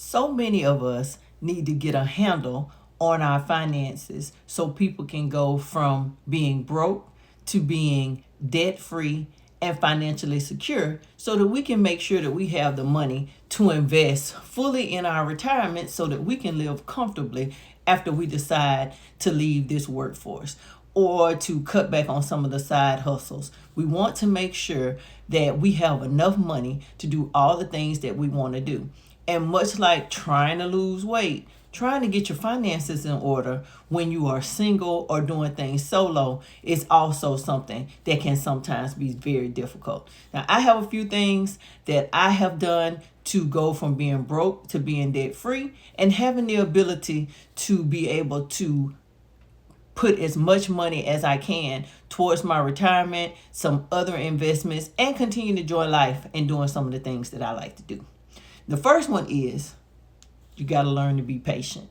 So many of us need to get a handle on our finances so people can go from being broke to being debt free and financially secure so that we can make sure that we have the money to invest fully in our retirement so that we can live comfortably after we decide to leave this workforce or to cut back on some of the side hustles. We want to make sure that we have enough money to do all the things that we want to do. And much like trying to lose weight, trying to get your finances in order when you are single or doing things solo is also something that can sometimes be very difficult. Now, I have a few things that I have done to go from being broke to being debt free and having the ability to be able to put as much money as I can towards my retirement, some other investments, and continue to enjoy life and doing some of the things that I like to do. The first one is you got to learn to be patient.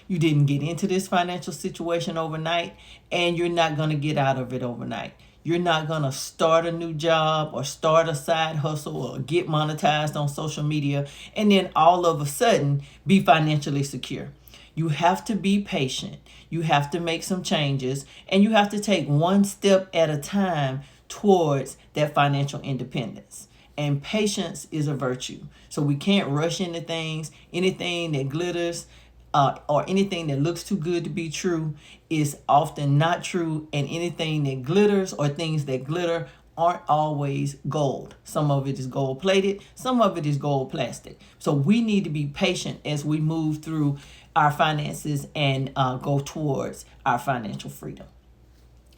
You didn't get into this financial situation overnight, and you're not going to get out of it overnight. You're not going to start a new job or start a side hustle or get monetized on social media and then all of a sudden be financially secure. You have to be patient. You have to make some changes, and you have to take one step at a time towards that financial independence. And patience is a virtue. So we can't rush into things. Anything that glitters or anything that looks too good to be true is often not true. And anything that glitters or things that glitter aren't always gold. Some of it is gold plated. Some of it is gold plastic. So we need to be patient as we move through our finances and go towards our financial freedom.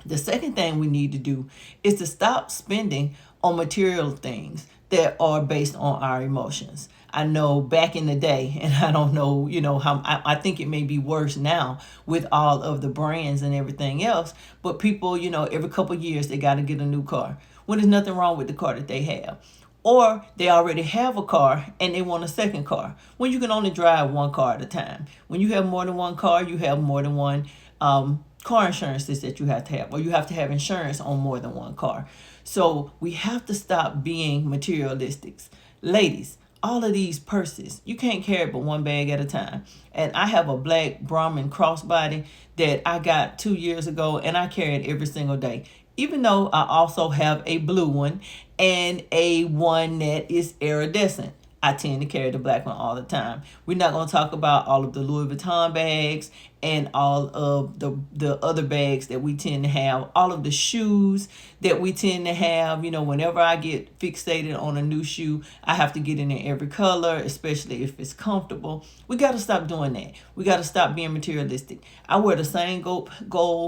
The second thing we need to do is to stop spending on material things that are based on our emotions. I know back in the day, and I don't know, how I think it may be worse now with all of the brands and everything else, but people, every couple of years they got to get a new car when there's nothing wrong with the car that they have. Or they already have a car and they want a second car when you can only drive one car at a time. When you have more than one car, you have more than one car insurances that you have to have, or you have to have insurance on more than one car. So we have to stop being materialistic. Ladies, all of these purses, you can't carry but one bag at a time. And I have a black Brahmin crossbody that I got 2 years ago, and I carry it every single day. Even though I also have a blue one and a one that is iridescent. I tend to carry the black one all the time. We're not going to talk about all of the Louis Vuitton bags and all of the other bags that we tend to have, all of the shoes that we tend to have. Whenever I get fixated on a new shoe, I have to get it in every color, especially if it's comfortable. We got to stop doing that. We got to stop being materialistic. I wear the same gold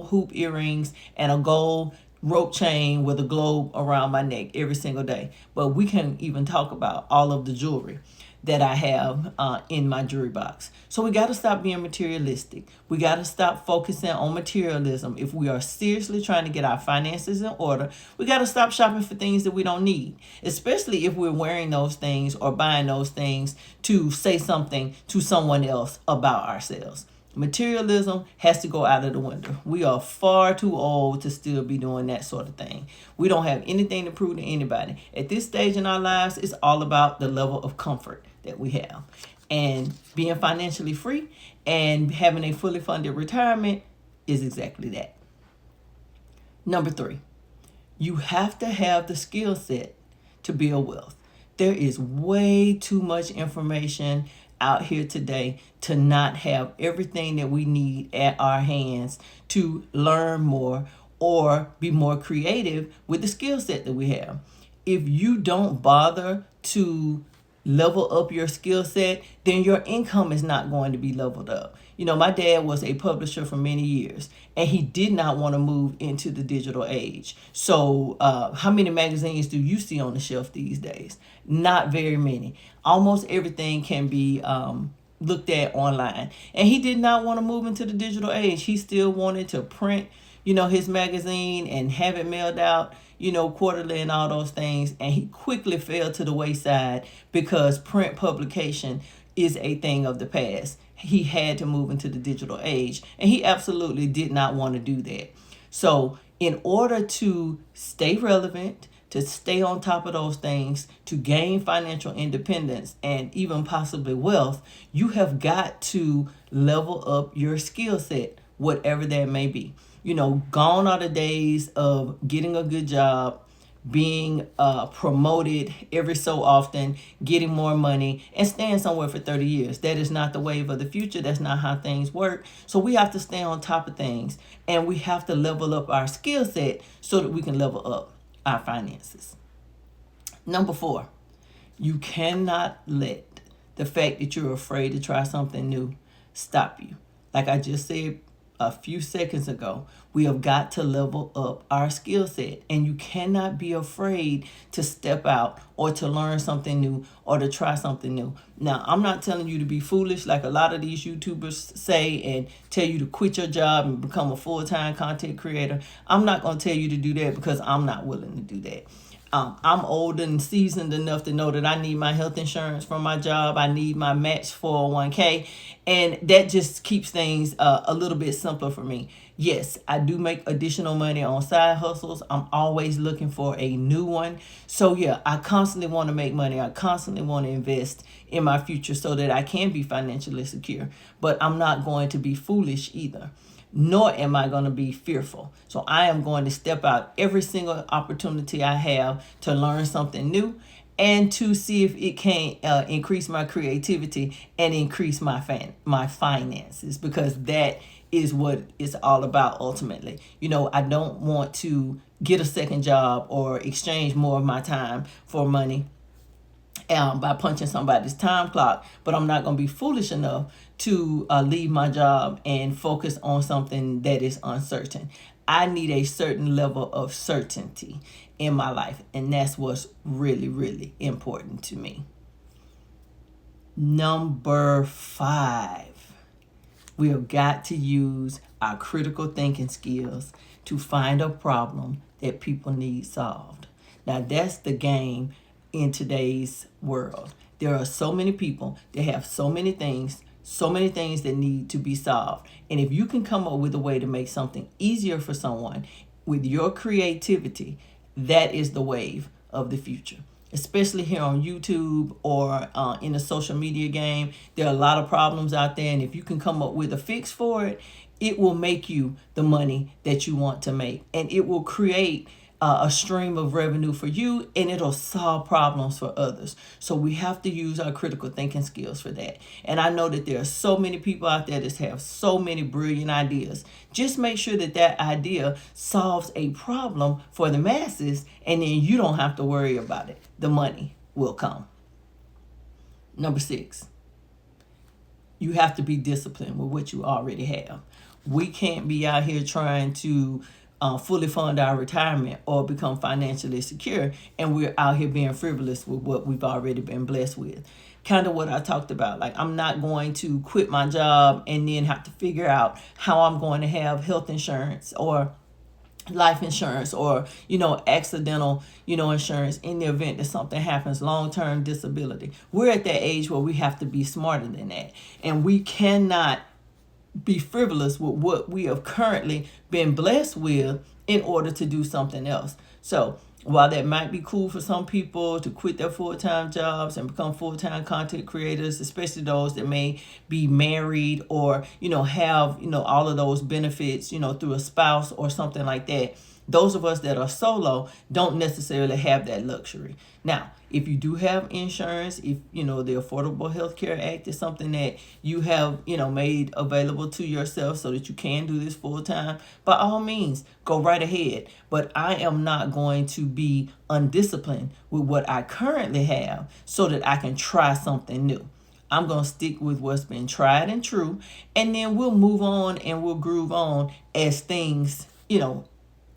hoop earrings and a gold rope chain with a globe around my neck every single day. But we can even talk about all of the jewelry that I have in my jewelry box. So we got to stop being materialistic. We got to stop focusing on materialism. If we are seriously trying to get our finances in order, we got to stop shopping for things that we don't need, especially if we're wearing those things or buying those things to say something to someone else about ourselves. Materialism has to go out of the window. We are far too old to still be doing that sort of thing. We don't have anything to prove to anybody. At this stage in our lives, it's all about the level of comfort that we have. And being financially free and having a fully funded retirement is exactly that. Number 3, you have to have the skill set to build wealth. There is way too much information out here today to not have everything that we need at our hands to learn more or be more creative with the skill set that we have. If you don't bother to level up your skill set, then your income is not going to be leveled up. My dad was a publisher for many years, and he did not want to move into the digital age. So how many magazines do you see on the shelf these days? Not very many. Almost everything can be looked at online. And he did not want to move into the digital age. He still wanted to print, his magazine and have it mailed out, quarterly and all those things. And he quickly fell to the wayside because print publication is a thing of the past. He had to move into the digital age, and he absolutely did not want to do that. So in order to stay relevant, to stay on top of those things, to gain financial independence and even possibly wealth, you have got to level up your skill set, whatever that may be. Gone are the days of getting a good job, being promoted every so often, getting more money, and staying somewhere for 30 years. That is not the wave of the future. That's not how things work. So we have to stay on top of things, and we have to level up our skill set so that we can level up our finances. Number 4, you cannot let the fact that you're afraid to try something new stop you. Like I just said a few seconds ago, we have got to level up our skill set, and you cannot be afraid to step out or to learn something new or to try something new. Now, I'm not telling you to be foolish like a lot of these YouTubers say and tell you to quit your job and become a full-time content creator. I'm not going to tell you to do that because I'm not willing to do that. I'm old and seasoned enough to know that I need my health insurance from my job. I need my match 401k. And that just keeps things a little bit simpler for me. Yes, I do make additional money on side hustles. I'm always looking for a new one. So yeah, I constantly want to make money. I constantly want to invest in my future so that I can be financially secure. But I'm not going to be foolish either, nor am I going to be fearful. So I am going to step out every single opportunity I have to learn something new and to see if it can increase my creativity and increase my finances, because that is what it's all about ultimately. I don't want to get a second job or exchange more of my time for money by punching somebody's time clock, but I'm not going to be foolish enough to leave my job and focus on something that is uncertain. I need a certain level of certainty in my life, and that's what's really, really important to me. Number 5, we have got to use our critical thinking skills to find a problem that people need solved. Now, that's the game in today's world. There are so many people that have so many things that need to be solved. And if you can come up with a way to make something easier for someone with your creativity, that is the wave of the future. Especially here on YouTube or in the social media game, there are a lot of problems out there. And if you can come up with a fix for it, it will make you the money that you want to make. And it will create a stream of revenue for you, and it'll solve problems for others. So we have to use our critical thinking skills for that. And I know that there are so many people out there that have so many brilliant ideas. Just make sure that that idea solves a problem for the masses, and then you don't have to worry about it. The money will come. Number 6, you have to be disciplined with what you already have. We can't be out here trying to fully fund our retirement or become financially secure, and we're out here being frivolous with what we've already been blessed with. Kind of what I talked about. Like, I'm not going to quit my job and then have to figure out how I'm going to have health insurance or life insurance or accidental insurance in the event that something happens, long-term disability. We're at that age where we have to be smarter than that, and we cannot be frivolous with what we have currently been blessed with in order to do something else. So while that might be cool for some people to quit their full-time jobs and become full-time content creators, especially those that may be married or have all of those benefits through a spouse or something like that, those of us that are solo don't necessarily have that luxury. Now, if you do have insurance, if the Affordable Health Care Act is something that you have made available to yourself so that you can do this full time, by all means, go right ahead. But I am not going to be undisciplined with what I currently have so that I can try something new. I'm going to stick with what's been tried and true, and then we'll move on and we'll groove on as things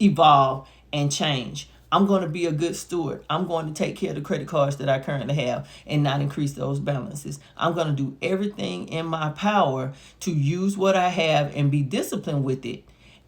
evolve and change. I'm going to be a good steward. I'm going to take care of the credit cards that I currently have and not increase those balances. I'm going to do everything in my power to use what I have and be disciplined with it,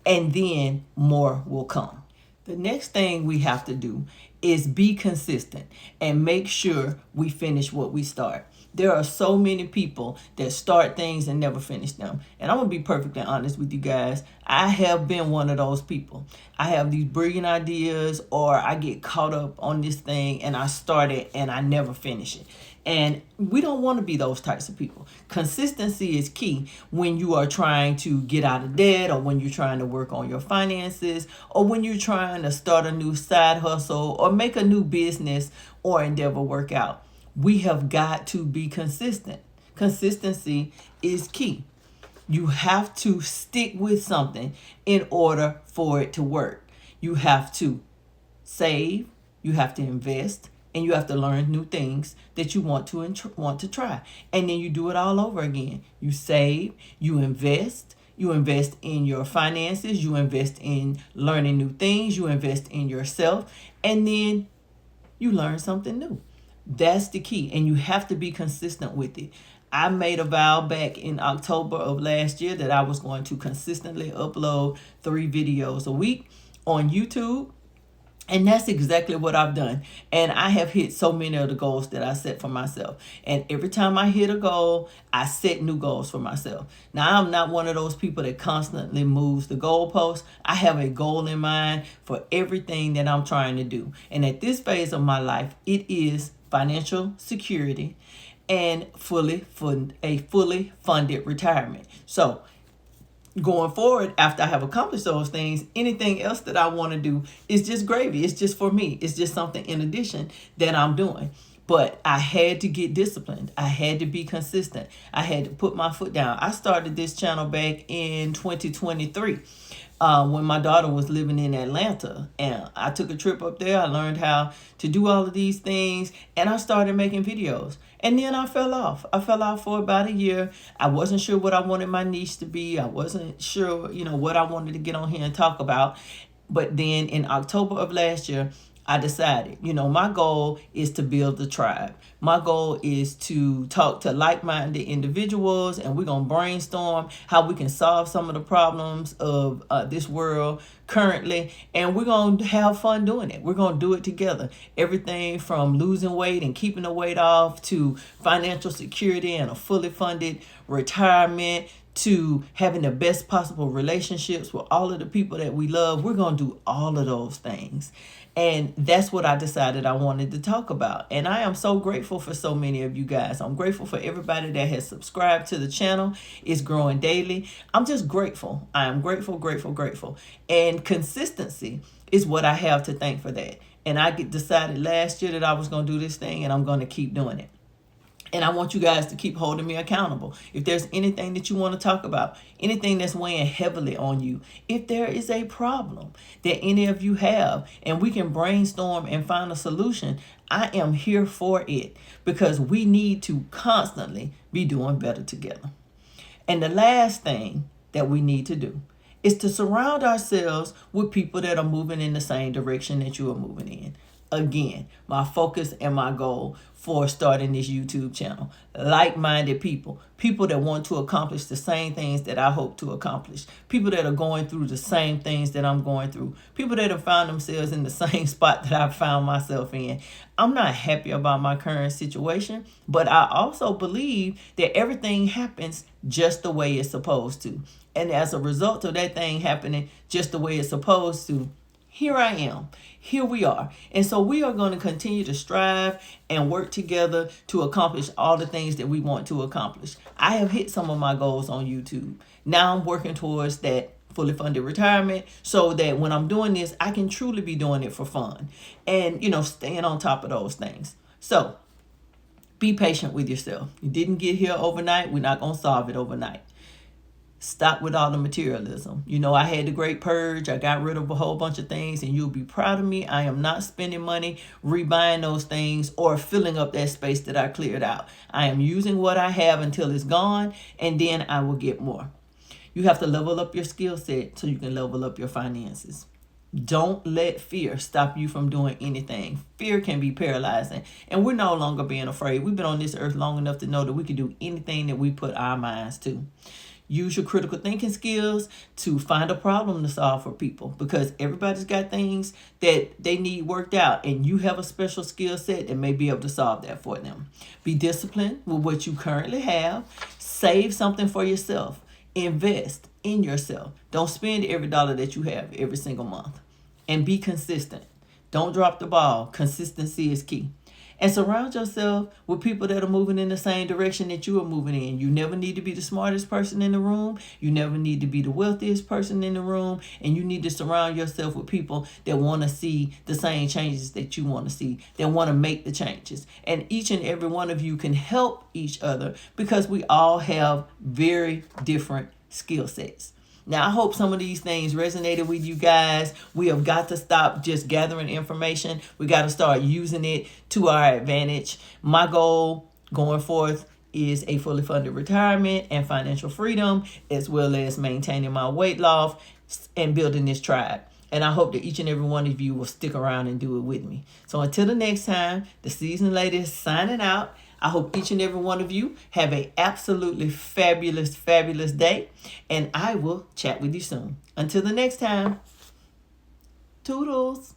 and then more will come. The next thing we have to do is be consistent and make sure we finish what we start. There are so many people that start things and never finish them. And I'm going to be perfectly honest with you guys. I have been one of those people. I have these brilliant ideas, or I get caught up on this thing and I start it and I never finish it. And we don't want to be those types of people. Consistency is key when you are trying to get out of debt, or when you're trying to work on your finances, or when you're trying to start a new side hustle or make a new business or endeavor work out. We have got to be consistent. Consistency is key. You have to stick with something in order for it to work. You have to save, you have to invest, and you have to learn new things that you want to try. And then you do it all over again. You save, you invest in your finances, you invest in learning new things, you invest in yourself, and then you learn something new. That's the key, and you have to be consistent with it. I made a vow back in October of last year that I was going to consistently upload 3 videos a week on YouTube. And that's exactly what I've done. And I have hit so many of the goals that I set for myself. And every time I hit a goal, I set new goals for myself. Now, I'm not one of those people that constantly moves the goalposts. I have a goal in mind for everything that I'm trying to do. And at this phase of my life, it is financial security and a fully funded retirement. So going forward, after I have accomplished those things, anything else that I want to do is just gravy. It's just for me. It's just something in addition that I'm doing. But I had to get disciplined. I had to be consistent. I had to put my foot down. I started this channel back in 2023 when my daughter was living in Atlanta. And I took a trip up there. I learned how to do all of these things. And I started making videos. And then I fell off. I fell off for about a year. I wasn't sure what I wanted my niche to be. I wasn't sure, what I wanted to get on here and talk about. But then in October of last year, I decided, my goal is to build the tribe. My goal is to talk to like-minded individuals, and we're going to brainstorm how we can solve some of the problems of this world currently, and we're going to have fun doing it. We're going to do it together. Everything from losing weight and keeping the weight off, to financial security and a fully funded retirement, to having the best possible relationships with all of the people that we love. We're going to do all of those things. And that's what I decided I wanted to talk about. And I am so grateful for so many of you guys. I'm grateful for everybody that has subscribed to the channel. It's growing daily. I'm just grateful. I am grateful, grateful, grateful. And consistency is what I have to thank for that. And I decided last year that I was going to do this thing, and I'm going to keep doing it. And I want you guys to keep holding me accountable. If there's anything that you want to talk about, anything that's weighing heavily on you, if there is a problem that any of you have, and we can brainstorm and find a solution, I am here for it, because we need to constantly be doing better together. And the last thing that we need to do is to surround ourselves with people that are moving in the same direction that you are moving in. Again, my focus and my goal for starting this YouTube channel: like-minded people that want to accomplish the same things that I hope to accomplish, people that are going through the same things that I'm going through, people that have found themselves in the same spot that I've found myself in. I'm not happy about my current situation, but I also believe that everything happens just the way it's supposed to. And as a result of that thing happening just the way it's supposed to, here I am. Here we are. And so we are going to continue to strive and work together to accomplish all the things that we want to accomplish. I have hit some of my goals on YouTube. Now I'm working towards that fully funded retirement, so that when I'm doing this, I can truly be doing it for fun and, staying on top of those things. So be patient with yourself. You didn't get here overnight. We're not going to solve it overnight. Stop with all the materialism. I had the great purge. I got rid of a whole bunch of things, and you'll be proud of me. I am not spending money rebuying those things or filling up that space that I cleared out. I am using what I have until it's gone, and then I will get more. You have to level up your skill set so you can level up your finances. Don't let fear stop you from doing anything. Fear can be paralyzing, and we're no longer being afraid. We've been on this earth long enough to know that we can do anything that we put our minds to. Use your critical thinking skills to find a problem to solve for people, because everybody's got things that they need worked out, and you have a special skill set that may be able to solve that for them. Be disciplined with what you currently have. Save something for yourself. Invest in yourself. Don't spend every dollar that you have every single month. And be consistent. Don't drop the ball. Consistency is key. And surround yourself with people that are moving in the same direction that you are moving in. You never need to be the smartest person in the room. You never need to be the wealthiest person in the room. And you need to surround yourself with people that want to see the same changes that you want to see, that want to make the changes. And each and every one of you can help each other, because we all have very different skill sets. Now, I hope some of these things resonated with you guys. We have got to stop just gathering information. We got to start using it to our advantage. My goal going forth is a fully funded retirement and financial freedom, as well as maintaining my weight loss and building this tribe. And I hope that each and every one of you will stick around and do it with me. So until the next time, the Seasoned Lady is signing out. I hope each and every one of you have an absolutely fabulous, fabulous day. And I will chat with you soon. Until the next time, toodles.